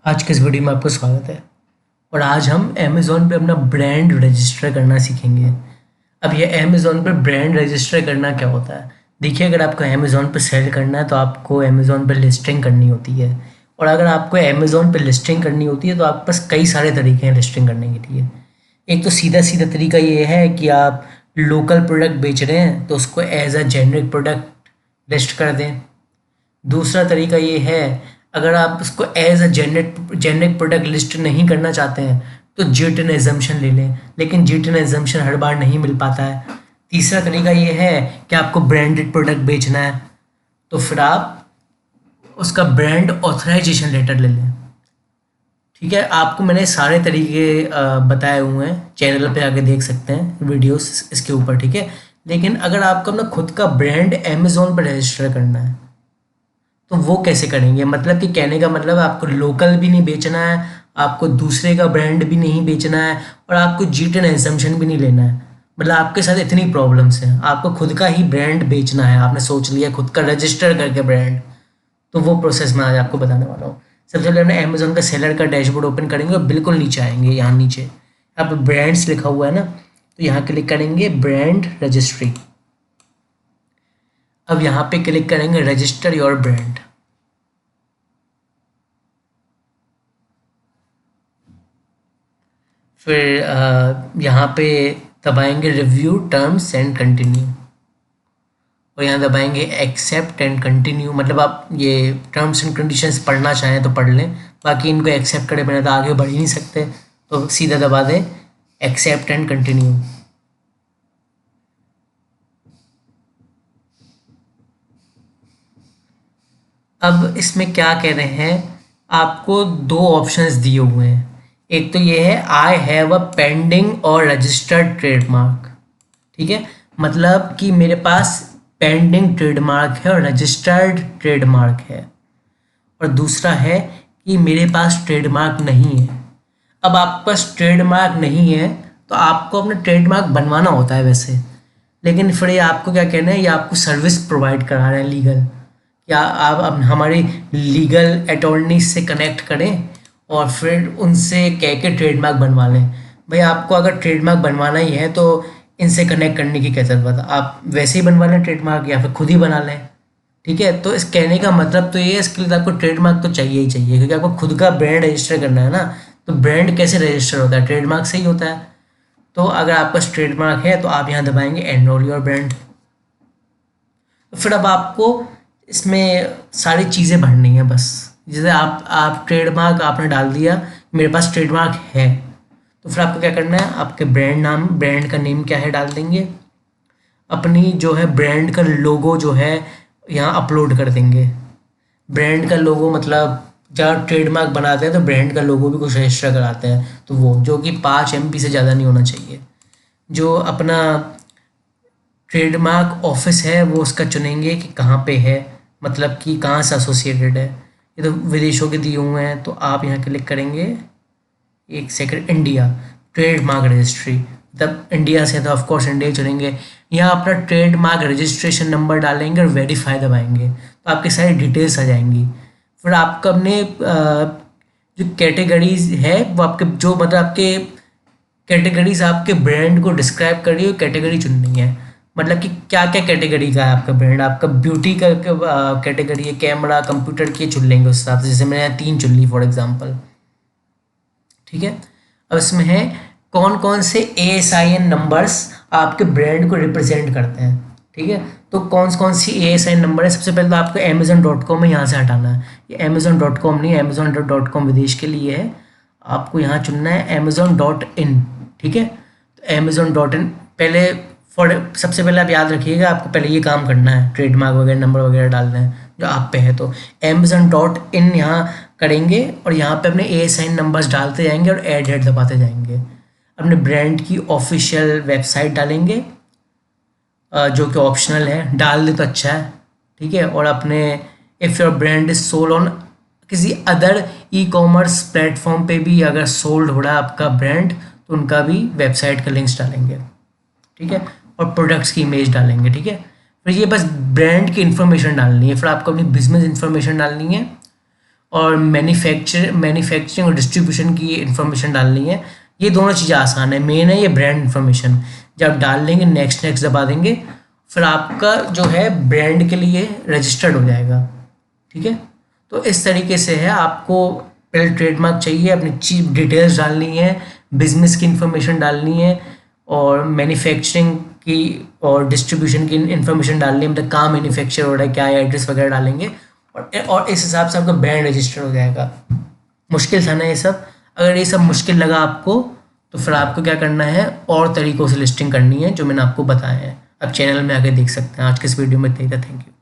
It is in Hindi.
आज के इस वीडियो में आपका स्वागत है। और आज हम अमेज़ॉन पे अपना ब्रांड रजिस्टर करना सीखेंगे। अब ये अमेज़ॉन पे ब्रांड रजिस्टर करना क्या होता है? देखिए, अगर आपको अमेज़ॉन पे सेल करना है तो आपको अमेज़ॉन पे लिस्टिंग करनी होती है। और अगर आपको अमेज़ॉन पे लिस्टिंग करनी होती है तो आपके पास कई सारे तरीके हैं लिस्टिंग करने के लिए। एक तो सीधा सीधा तरीका ये है कि आप लोकल प्रोडक्ट बेच रहे हैं तो उसको as a generic product list कर दें। दूसरा तरीका ये है, अगर आप उसको एज अ जेनेरिक प्रोडक्ट लिस्ट नहीं करना चाहते हैं तो जिटन एजम्पशन ले लें, लेकिन जिटन एजम्पशन हर बार नहीं मिल पाता है। तीसरा तरीका ये है कि आपको ब्रांडेड प्रोडक्ट बेचना है तो फिर आप उसका ब्रांड ऑथराइजेशन लेटर ले लें। ठीक है, आपको मैंने सारे तरीके बताए हुए हैं, चैनल पे आके देख सकते हैं वीडियोस इसके ऊपर। ठीक है, लेकिन अगर आपको अपना खुद का ब्रांड अमेज़ॉन पर रजिस्टर करना है तो वो कैसे करेंगे? मतलब कि कहने का मतलब आपको लोकल भी नहीं बेचना है, आपको दूसरे का ब्रांड भी नहीं बेचना है और आपको जीटन एजम्पशन भी नहीं लेना है। मतलब आपके साथ इतनी प्रॉब्लम्स हैं, आपको खुद का ही ब्रांड बेचना है, आपने सोच लिया खुद का रजिस्टर करके ब्रांड। तो वो प्रोसेस मैं आज आपको बताने वाला हूँ। सबसे पहले हमने अमेजोन का सेलर का डैशबोर्ड ओपन करेंगे और बिल्कुल नीचे आएंगे, यहाँ नीचे यहाँ पे ब्रांड्स लिखा हुआ है ना, तो यहाँ क्लिक करेंगे ब्रांड रजिस्ट्री। अब यहाँ पे क्लिक करेंगे रजिस्टर योर ब्रांड। फिर यहाँ पे दबाएंगे रिव्यू टर्म्स एंड कंटिन्यू और यहाँ दबाएंगे एक्सेप्ट एंड कंटिन्यू। मतलब आप ये टर्म्स एंड कंडीशंस पढ़ना चाहें तो पढ़ लें, बाकी इनको एक्सेप्ट करे बिना तो आगे बढ़ ही नहीं सकते, तो सीधा दबा दें एक्सेप्ट एंड कंटिन्यू। अब इसमें क्या कह रहे हैं, आपको दो ऑप्शंस दिए हुए हैं। एक तो ये है आई हैव अ पेंडिंग और रजिस्टर्ड ट्रेडमार्क। ठीक है, मतलब कि मेरे पास पेंडिंग ट्रेडमार्क है और रजिस्टर्ड ट्रेडमार्क है। और दूसरा है कि मेरे पास ट्रेडमार्क नहीं है। अब आपके पास ट्रेडमार्क नहीं है तो आपको अपना ट्रेडमार्क बनवाना होता है वैसे, लेकिन फिर ये आपको क्या कहना है, ये आपको सर्विस प्रोवाइड करा रहे हैं लीगल। क्या आप अब हमारी लीगल अटॉर्नी से कनेक्ट करें और फिर उनसे कह के ट्रेडमार्क बनवा लें। भाई, आपको अगर ट्रेडमार्क बनवाना ही है तो इनसे कनेक्ट करने की क्या ज़रूरत है, आप वैसे ही बनवा लें ट्रेडमार्क या फिर खुद ही बना लें। ठीक है, तो इस कहने का मतलब तो ये है, इसके लिए तो आपको ट्रेडमार्क तो चाहिए ही चाहिए, क्योंकि आपको खुद का ब्रांड रजिस्टर करना है ना। तो ब्रांड कैसे रजिस्टर होता है? ट्रेडमार्क से ही होता है। तो अगर आपका ट्रेडमार्क है तो आप यहाँ दबाएंगे एनरोल योर ब्रांड। तो फिर अब आपको इसमें सारी चीज़ें भरनी है बस। जैसे आप ट्रेडमार्क आपने डाल दिया, मेरे पास ट्रेडमार्क है, तो फिर आपको क्या करना है, आपके ब्रांड का नेम क्या है डाल देंगे। अपनी जो है ब्रांड का लोगो जो है यहाँ अपलोड कर देंगे। ब्रांड का लोगो मतलब जहाँ ट्रेडमार्क बनाते हैं तो ब्रांड का लोगो भी कुछ रजिस्टर कराते हैं, तो वो जो कि 5 MB से ज़्यादा नहीं होना चाहिए। जो अपना ट्रेडमार्क ऑफिस है वो उसका चुनेंगे कि कहाँ पे है, मतलब कि कहाँ से एसोसिएटेड है। ये तो विदेशों के दिए हुए हैं, तो आप यहाँ क्लिक करेंगे, एक सेकंड, इंडिया ट्रेडमार्क रजिस्ट्री, मतलब इंडिया से तो ऑफकोर्स इंडिया चुनेंगे। यहाँ अपना ट्रेडमार्क रजिस्ट्रेशन नंबर डालेंगे और वेरीफाई दबाएंगे तो आपकी सारी डिटेल्स आ जाएंगी। फिर आपका अपने जो कैटेगरीज है वो आपके जो मतलब आपके कैटेगरीज आपके ब्रांड को डिस्क्राइब कर रही हो, कैटेगरी चुननी है। मतलब कि क्या क्या कैटेगरी का है आपका ब्रांड, आपका ब्यूटी का कैटेगरी है, कैमरा कंप्यूटर की चुन लेंगे उस हिसाब से। जैसे मैंने यहाँ 3 चुन ली फॉर एग्जांपल। ठीक है, अब इसमें है कौन कौन से ASIN नंबर्स आपके ब्रांड को रिप्रेजेंट करते हैं। ठीक है, तो कौन सी ASIN नंबर है? सबसे पहले तो आपको Amazon.com है, यहाँ से हटाना है। ये Amazon.com नहीं, Amazon.com विदेश के लिए है। आपको यहाँ चुनना है Amazon.in। ठीक है, तो Amazon.in पहले सबसे पहले आप याद रखिएगा, आपको पहले ये काम करना है, ट्रेडमार्क वगैरह नंबर वगैरह डालना है जो आप पे है। तो Amazon.in यहाँ करेंगे और यहाँ पे अपने ASIN नंबर्स डालते जाएंगे और ऐड दबाते जाएंगे। अपने ब्रांड की ऑफिशियल वेबसाइट डालेंगे, जो कि ऑप्शनल है, डाल दे तो अच्छा है। ठीक है, और अपने if your brand is sold on किसी अदर ई-कॉमर्स प्लेटफॉर्म पे भी अगर सोल्ड हो रहा है आपका ब्रांड तो उनका भी वेबसाइट का लिंक्स डालेंगे। ठीक है, और प्रोडक्ट्स की इमेज डालेंगे। ठीक है, फिर ये बस ब्रांड की इन्फॉर्मेशन डालनी है, फिर आपको अपनी बिजनेस इन्फॉर्मेशन डालनी है और मैन्युफैक्चरिंग और डिस्ट्रीब्यूशन की इन्फॉर्मेशन डालनी है। ये दोनों चीज़ें आसान है, मेन है ये ब्रांड इन्फॉर्मेशन। जब आप डाल लेंगे नेक्स्ट नेक्स्ट दबा देंगे, फिर आपका जो है ब्रांड के लिए रजिस्टर्ड हो जाएगा। ठीक है, तो इस तरीके से है। आपको पहले ट्रेडमार्क चाहिए, अपनी चीप डिटेल्स डालनी है, बिजनेस की इंफॉर्मेशन डालनी है, और मैन्युफैक्चरिंग की और डिस्ट्रीब्यूशन की इंफॉर्मेशन डालनी है, मतलब कहाँ मैन्युफैक्चर हो रहा है, क्या एड्रेस वगैरह डालेंगे, और इस हिसाब से आपका ब्रांड रजिस्टर हो जाएगा। मुश्किल था ना ये सब? अगर ये सब मुश्किल लगा आपको तो फिर आपको क्या करना है, और तरीक़ों से लिस्टिंग करनी है जो मैंने आपको बताया है। आप चैनल में आके देख सकते हैं। आज के इस वीडियो में इतना ही था। Thank you.